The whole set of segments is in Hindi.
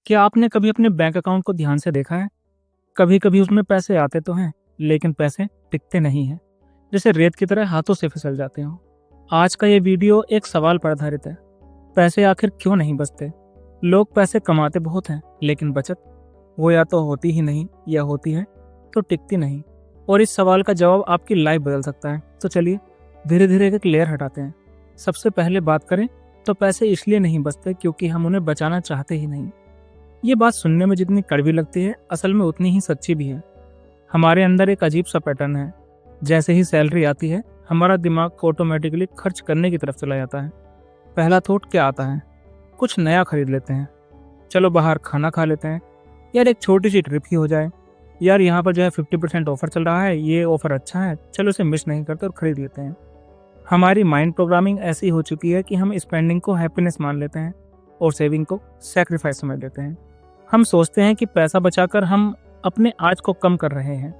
क्या आपने कभी अपने बैंक अकाउंट को ध्यान से देखा है? कभी-कभी उसमें पैसे आते तो हैं, लेकिन पैसे टिकते नहीं हैं, जैसे रेत की तरह हाथों से फिसल जाते हों। आज का ये वीडियो एक सवाल पर आधारित है। पैसे आखिर क्यों नहीं बचते? लोग पैसे कमाते बहुत हैं, लेकिन बचत वो या तो होती ही नहीं या होती है तो टिकती नहीं। और इस सवाल का जवाब आपकी लाइफ बदल सकता है। तो चलिए धीरे-धीरे एक लेयर हटाते हैं। सबसे पहले बात करें तो पैसे इसलिए नहीं बचते क्योंकि हम उन्हें बचाना चाहते ही नहीं। ये बात सुनने में जितनी कड़वी लगती है, असल में उतनी ही सच्ची भी है। हमारे अंदर एक अजीब सा पैटर्न है। जैसे ही सैलरी आती है, हमारा दिमाग ऑटोमेटिकली खर्च करने की तरफ चला जाता है। पहला थॉट क्या आता है? कुछ नया खरीद लेते हैं। चलो बाहर खाना खा लेते हैं। यार एक छोटी सी ट्रिप ही हो जाए। यार यहाँ पर जो है 50% ऑफर चल रहा है, ये ऑफर अच्छा है, चलो इसे मिस नहीं करते और खरीद लेते हैं। हमारी माइंड प्रोग्रामिंग ऐसी हो चुकी है कि हम स्पेंडिंग को हैप्पीनेस मान लेते हैं और सेविंग को सैक्रिफाइस समझ लेते हैं। हम सोचते हैं कि पैसा बचाकर हम अपने आज को कम कर रहे हैं,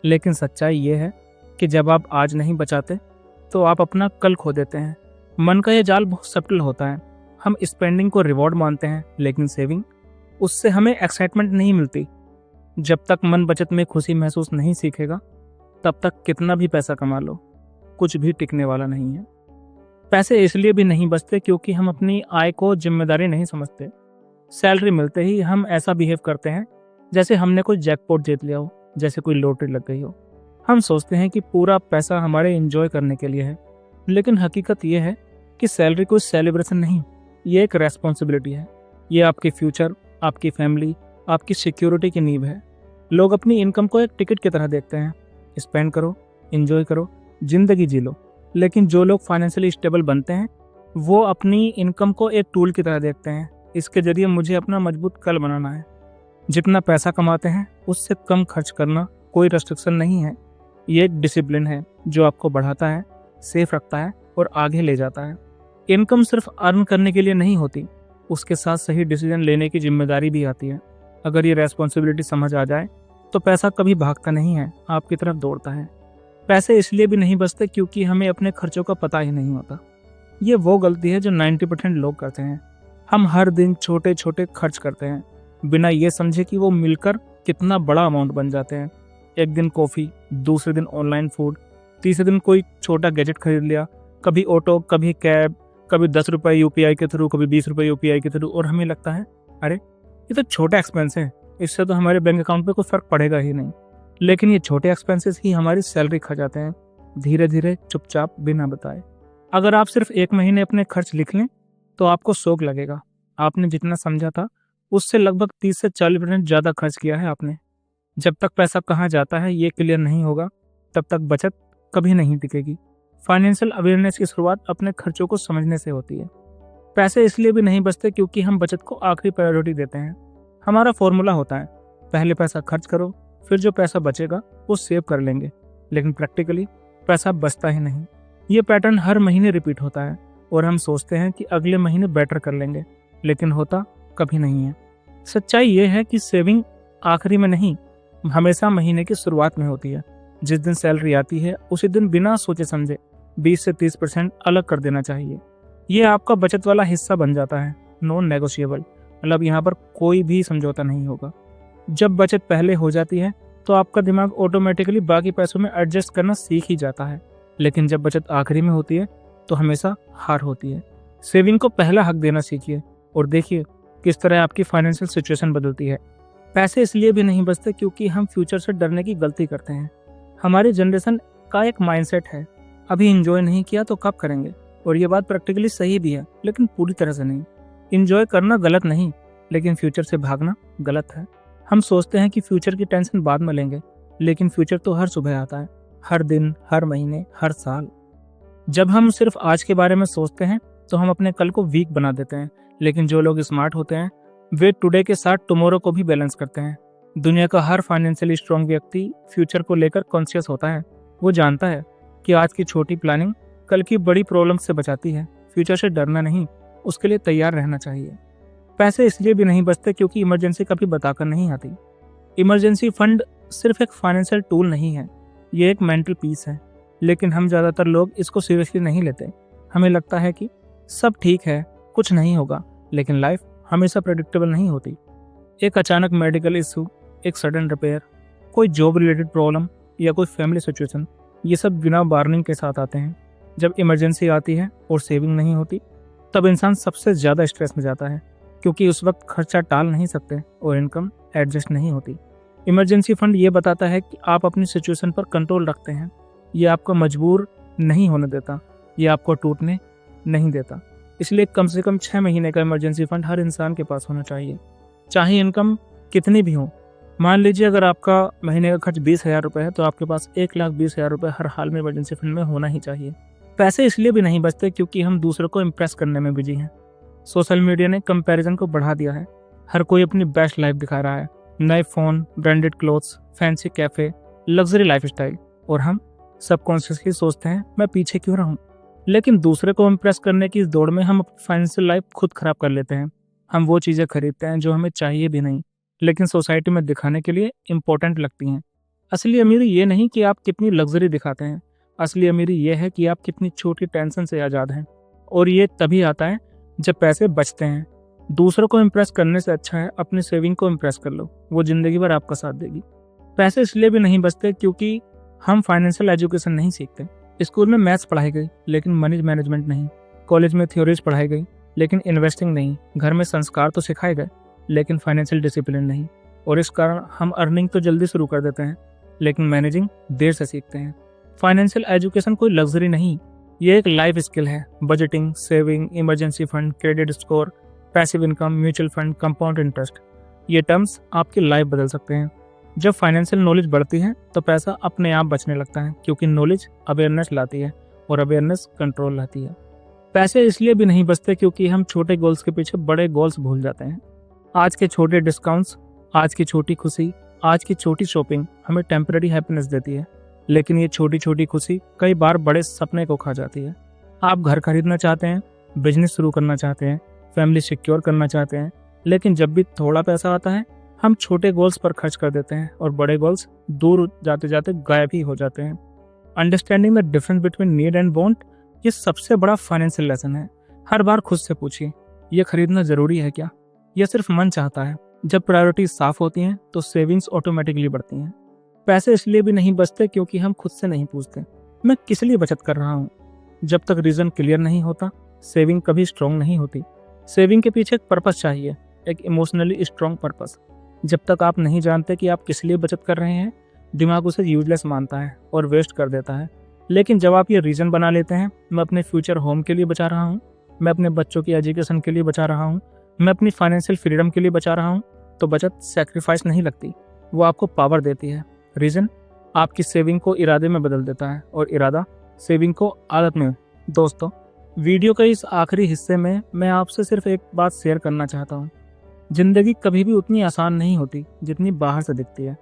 लेकिन सच्चाई ये है कि जब आप आज नहीं बचाते तो आप अपना कल खो देते हैं। मन का ये जाल बहुत सटल होता है। हम स्पेंडिंग को रिवॉर्ड मानते हैं, लेकिन सेविंग, उससे हमें एक्साइटमेंट नहीं मिलती। जब तक मन बचत में खुशी महसूस नहीं सीखेगा, तब तक कितना भी पैसा कमा लो, कुछ भी टिकने वाला नहीं है। पैसे इसलिए भी नहीं बचते क्योंकि हम अपनी आय को जिम्मेदारी नहीं समझते। सैलरी मिलते ही हम ऐसा बिहेव करते हैं जैसे हमने कोई जैकपॉट जीत लिया हो, जैसे कोई लॉटरी लग गई हो। हम सोचते हैं कि पूरा पैसा हमारे एंजॉय करने के लिए है, लेकिन हकीकत ये है कि सैलरी कोई सेलिब्रेशन नहीं, ये एक रेस्पॉन्सिबिलिटी है। ये आपके फ्यूचर, आपकी फैमिली, आपकी सिक्योरिटी की नींव है। लोग अपनी इनकम को एक टिकट की तरह देखते हैं। स्पेंड करो, एंजॉय करो, जिंदगी जी लो। लेकिन जो लोग फाइनेंशियली स्टेबल बनते हैं, वो अपनी इनकम को एक टूल की तरह देखते हैं। इसके जरिए मुझे अपना मजबूत कल बनाना है। जितना पैसा कमाते हैं उससे कम खर्च करना कोई रेस्ट्रिक्शन नहीं है, ये एक डिसिप्लिन है जो आपको बढ़ाता है, सेफ रखता है और आगे ले जाता है। इनकम सिर्फ अर्न करने के लिए नहीं होती, उसके साथ सही डिसीजन लेने की जिम्मेदारी भी आती है। अगर ये रेस्पॉन्सिबिलिटी समझ आ जाए तो पैसा कभी भागता नहीं है, आपकी तरफ दौड़ता है। पैसे इसलिए भी नहीं बचते क्योंकि हमें अपने खर्चों का पता ही नहीं होता। ये वो गलती है जो 90% लोग करते हैं। हम हर दिन छोटे छोटे खर्च करते हैं, बिना ये समझे कि वो मिलकर कितना बड़ा अमाउंट बन जाते हैं। एक दिन कॉफ़ी, दूसरे दिन ऑनलाइन फूड, तीसरे दिन कोई छोटा गैजेट खरीद लिया, कभी ऑटो, कभी कैब, कभी 10 रुपये यूपीआई के थ्रू, कभी 20 रुपये यूपीआई के थ्रू। और हमें लगता है अरे ये तो छोटा एक्सपेंस है, इससे तो हमारे बैंक अकाउंट पे कोई फ़र्क पड़ेगा ही नहीं। लेकिन ये छोटे एक्सपेंसेस ही हमारी सैलरी खा जाते हैं, धीरे धीरे, चुपचाप, बिना बताए। अगर आप सिर्फ 1 महीने अपने खर्च लिख लें तो आपको शौक लगेगा। आपने जितना समझा था उससे लगभग 30 से 40% ज़्यादा खर्च किया है आपने। जब तक पैसा कहाँ जाता है ये क्लियर नहीं होगा, तब तक बचत कभी नहीं टिकेगी। फाइनेंशियल अवेयरनेस की शुरुआत अपने खर्चों को समझने से होती है। पैसे इसलिए भी नहीं बचते क्योंकि हम बचत को आखिरी प्रायोरिटी देते हैं। हमारा फॉर्मूला होता है, पहले पैसा खर्च करो, फिर जो पैसा बचेगा वो सेव कर लेंगे। लेकिन प्रैक्टिकली पैसा बचता ही नहीं। ये पैटर्न हर महीने रिपीट होता है और हम सोचते हैं कि अगले महीने बेटर कर लेंगे, लेकिन होता कभी नहीं है। सच्चाई ये है कि सेविंग आखिरी में नहीं, हमेशा महीने की शुरुआत में होती है। जिस दिन सैलरी आती है उसी दिन बिना सोचे समझे 20 से 30% अलग कर देना चाहिए। ये आपका बचत वाला हिस्सा बन जाता है, नॉन नेगोशिएबल। मतलब यहाँ पर कोई भी समझौता नहीं होगा। जब बचत पहले हो जाती है तो आपका दिमाग ऑटोमेटिकली बाकी पैसों में एडजस्ट करना सीख ही जाता है। लेकिन जब बचत आखिरी में होती है तो हमेशा हार होती है। सेविंग को पहला हक देना सीखिए और देखिए किस तरह आपकी फाइनेंशियल सिचुएशन बदलती है। पैसे इसलिए भी नहीं बचते क्योंकि हम फ्यूचर से डरने की गलती करते हैं। हमारी जनरेशन का एक माइंडसेट है, अभी इंजॉय नहीं किया तो कब करेंगे। और ये बात प्रैक्टिकली सही भी है, लेकिन पूरी तरह से नहीं। इंजॉय करना गलत नहीं, लेकिन फ्यूचर से भागना गलत है। हम सोचते हैं कि फ्यूचर की टेंशन बाद में लेंगे, लेकिन फ्यूचर तो हर सुबह आता है, हर दिन, हर महीने, हर साल। जब हम सिर्फ आज के बारे में सोचते हैं तो हम अपने कल को वीक बना देते हैं। लेकिन जो लोग स्मार्ट होते हैं वे टुडे के साथ टुमारो को भी बैलेंस करते हैं। दुनिया का हर फाइनेंशियली स्ट्रांग व्यक्ति फ्यूचर को लेकर कॉन्शियस होता है। वो जानता है कि आज की छोटी प्लानिंग कल की बड़ी प्रॉब्लम से बचाती है। फ्यूचर से डरना नहीं, उसके लिए तैयार रहना चाहिए। पैसे इसलिए भी नहीं बचते क्योंकि इमरजेंसी कभी बताकर नहीं आती। इमरजेंसी फंड सिर्फ एक फाइनेंशियल टूल नहीं है, ये एक मेंटल पीस है। लेकिन हम ज़्यादातर लोग इसको सीरियसली नहीं लेते। हमें लगता है कि सब ठीक है, कुछ नहीं होगा। लेकिन लाइफ हमेशा प्रेडिक्टेबल नहीं होती। एक अचानक मेडिकल इशू, एक सडन रिपेयर, कोई जॉब रिलेटेड प्रॉब्लम या कोई फैमिली सिचुएशन, ये सब बिना वार्निंग के साथ आते हैं। जब इमरजेंसी आती है और सेविंग नहीं होती, तब इंसान सबसे ज़्यादा स्ट्रेस में जाता है, क्योंकि उस वक्त खर्चा टाल नहीं सकते और इनकम एडजस्ट नहीं होती। इमरजेंसी फंड ये बताता है कि आप अपनी सिचुएशन पर कंट्रोल रखते हैं। ये आपको मजबूर नहीं होने देता, ये आपको टूटने नहीं देता। इसलिए कम से कम 6 महीने का इमरजेंसी फंड हर इंसान के पास होना चाहिए, चाहे इनकम कितनी भी हो। मान लीजिए अगर आपका महीने का खर्च 20,000 रुपये है, तो आपके पास 1,20,000 रुपये हर हाल में इमरजेंसी फंड में होना ही चाहिए। पैसे इसलिए भी नहीं बचते क्योंकि हम दूसरों को इम्प्रेस करने में बिजी हैं। सोशल मीडिया ने कंपैरिजन को बढ़ा दिया है। हर कोई अपनी बेस्ट लाइफ दिखा रहा है, नए phone, branded clothes, fancy cafe, luxury lifestyle, और हम सबकॉन्शियसली सोचते हैं मैं पीछे क्यों रहूं। लेकिन दूसरे को इम्प्रेस करने की इस दौड़ में हम अपनी फाइनेंशियल लाइफ खुद खराब कर लेते हैं। हम वो चीज़ें खरीदते हैं जो हमें चाहिए भी नहीं, लेकिन सोसाइटी में दिखाने के लिए इम्पोर्टेंट लगती हैं। असली अमीरी ये नहीं कि आप कितनी लग्जरी दिखाते हैं, असली अमीरी ये है कि आप कितनी छोटी टेंशन से आज़ाद हैं। और ये तभी आता है जब पैसे बचते हैं। दूसरों को इम्प्रेस करने से अच्छा है अपनी सेविंग को इम्प्रेस कर लो, वो ज़िंदगी भर आपका साथ देगी। पैसे इसलिए भी नहीं बचते क्योंकि हम फाइनेंशियल एजुकेशन नहीं सीखते। स्कूल में मैथ्स पढ़ाई गई लेकिन मनी मैनेजमेंट नहीं, कॉलेज में थ्योरीज पढ़ाई गई लेकिन इन्वेस्टिंग नहीं, घर में संस्कार तो सिखाए गए लेकिन फाइनेंशियल डिसिप्लिन नहीं। और इस कारण हम अर्निंग तो जल्दी शुरू कर देते हैं लेकिन मैनेजिंग देर से सीखते हैं। फाइनेंशियल एजुकेशन कोई लग्जरी नहीं, ये एक लाइफ स्किल है। Budgeting, saving, emergency fund, credit score, passive income, mutual fund, compound interest, ये टर्म्स आपकी लाइफ बदल सकते हैं। जब फाइनेंशियल नॉलेज बढ़ती है तो पैसा अपने आप बचने लगता है, क्योंकि नॉलेज अवेयरनेस लाती है और अवेयरनेस कंट्रोल लाती है। पैसे इसलिए भी नहीं बचते क्योंकि हम छोटे गोल्स के पीछे बड़े गोल्स भूल जाते हैं। आज के छोटे डिस्काउंट्स, आज की छोटी खुशी, आज की छोटी शॉपिंग हमें टेम्पररी हैप्पीनेस देती है, लेकिन ये छोटी छोटी खुशी कई बार बड़े सपने को खा जाती है। आप घर खरीदना चाहते हैं, बिजनेस शुरू करना चाहते हैं, फैमिली सिक्योर करना चाहते हैं, लेकिन जब भी थोड़ा पैसा आता है हम छोटे गोल्स पर खर्च कर देते हैं और बड़े गोल्स दूर जाते जाते गायब ही हो जाते हैं। Understanding the difference between need and want, ये सबसे बड़ा फाइनेंशियल लेसन है। हर बार खुद से पूछिए, ये खरीदना जरूरी है क्या, यह सिर्फ मन चाहता है। जब प्रायोरिटीज साफ होती हैं तो सेविंग्स ऑटोमेटिकली बढ़ती हैं। पैसे इसलिए भी नहीं बचते क्योंकि हम खुद से नहीं पूछते मैं किस लिए बचत कर रहा हूँ। जब तक रीजन क्लियर नहीं होता, सेविंग कभी स्ट्रांग नहीं होती। सेविंग के पीछे एक पर्पस चाहिए, एक इमोशनली स्ट्रांग पर्पस। जब तक आप नहीं जानते कि आप किस लिए बचत कर रहे हैं, दिमाग उसे यूजलेस मानता है और वेस्ट कर देता है। लेकिन जब आप ये रीजन बना लेते हैं, मैं अपने फ्यूचर होम के लिए बचा रहा हूँ, मैं अपने बच्चों की एजुकेशन के लिए बचा रहा हूँ, मैं अपनी फाइनेंशियल फ्रीडम के लिए बचा रहा हूँ, तो बचत सैक्रिफाइस नहीं लगती, वो आपको पावर देती है। रीजन आपकी सेविंग को इरादे में बदल देता है और इरादा सेविंग को आदत में। दोस्तों, वीडियो के इस आखिरी हिस्से में मैं आपसे सिर्फ एक बात शेयर करना चाहता हूँ। जिंदगी कभी भी उतनी आसान नहीं होती जितनी बाहर से दिखती है।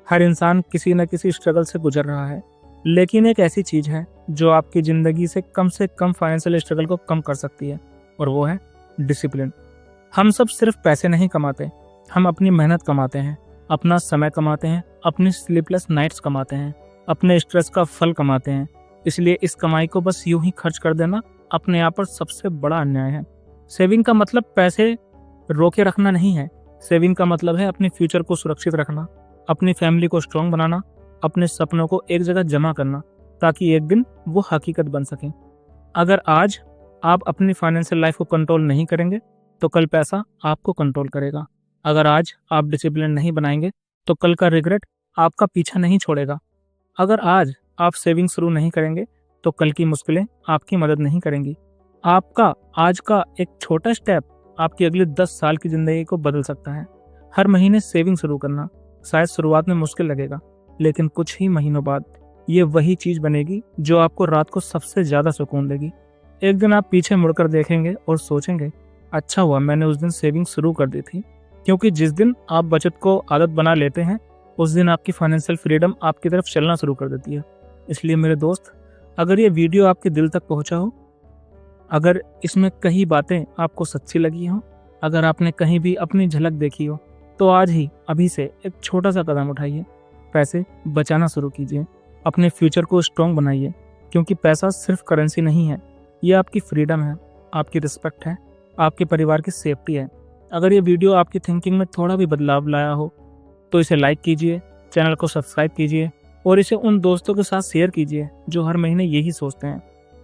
हर इंसान किसी न किसी स्ट्रगल से गुजर रहा है, लेकिन एक ऐसी चीज है जो आपकी जिंदगी से कम फाइनेंशियल स्ट्रगल को कम कर सकती है, और वो है डिसिप्लिन। हम सब सिर्फ पैसे नहीं कमाते, हम अपनी मेहनत कमाते हैं, अपना समय कमाते हैं, अपनी स्लीपलेस नाइट्स कमाते हैं, अपने स्ट्रेस का फल कमाते हैं। इसलिए इस कमाई को बस यूं ही खर्च कर देना अपने आप पर सबसे बड़ा अन्याय है। सेविंग का मतलब पैसे रोके रखना नहीं है। सेविंग का मतलब है अपने फ्यूचर को सुरक्षित रखना, अपनी फैमिली को स्ट्रांग बनाना, अपने सपनों को एक जगह जमा करना, ताकि एक दिन वो हकीकत बन सकें। अगर आज आप अपनी फाइनेंशियल लाइफ को कंट्रोल नहीं करेंगे तो कल पैसा आपको कंट्रोल करेगा। अगर आज आप डिसिप्लिन नहीं बनाएंगे तो कल का रिग्रेट आपका पीछा नहीं छोड़ेगा। अगर आज आप सेविंग शुरू नहीं करेंगे तो कल की मुश्किलें आपकी मदद नहीं करेंगी। आपका आज का एक छोटा स्टेप आपकी अगली 10 साल की जिंदगी को बदल सकता है। हर महीने सेविंग शुरू करना शायद शुरुआत में मुश्किल लगेगा, लेकिन कुछ ही महीनों बाद ये वही चीज बनेगी जो आपको रात को सबसे ज्यादा सुकून देगी। एक दिन आप पीछे मुड़कर देखेंगे और सोचेंगे, अच्छा हुआ मैंने उस दिन सेविंग शुरू कर दी थी। क्योंकि जिस दिन आप बचत को आदत बना लेते हैं, उस दिन आपकी फाइनेंशियल फ्रीडम आपकी तरफ चलना शुरू कर देती है। इसलिए मेरे दोस्त, अगर ये वीडियो आपके दिल तक पहुंचा हो, अगर इसमें कई बातें आपको सच्ची लगी हो, अगर आपने कहीं भी अपनी झलक देखी हो, तो आज ही अभी से एक छोटा सा कदम उठाइए। पैसे बचाना शुरू कीजिए, अपने फ्यूचर को स्ट्रॉन्ग बनाइए। क्योंकि पैसा सिर्फ करेंसी नहीं है, ये आपकी फ्रीडम है, आपकी रिस्पेक्ट है, आपके परिवार की सेफ्टी है। अगर ये वीडियो आपकी थिंकिंग में थोड़ा भी बदलाव लाया हो तो इसे लाइक कीजिए, चैनल को सब्सक्राइब कीजिए और इसे उन दोस्तों के साथ शेयर कीजिए जो हर महीने यही सोचते हैं,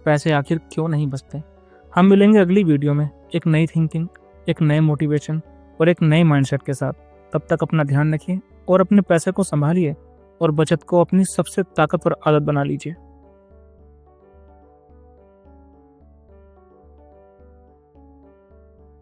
पैसे आखिर क्यों नहीं बचते। हम मिलेंगे अगली वीडियो में एक नई थिंकिंग, एक नए मोटिवेशन और एक नए माइंडसेट के साथ। तब तक अपना ध्यान रखिए और अपने पैसे को संभालिए और बचत को अपनी सबसे ताकतवर आदत बना लीजिए।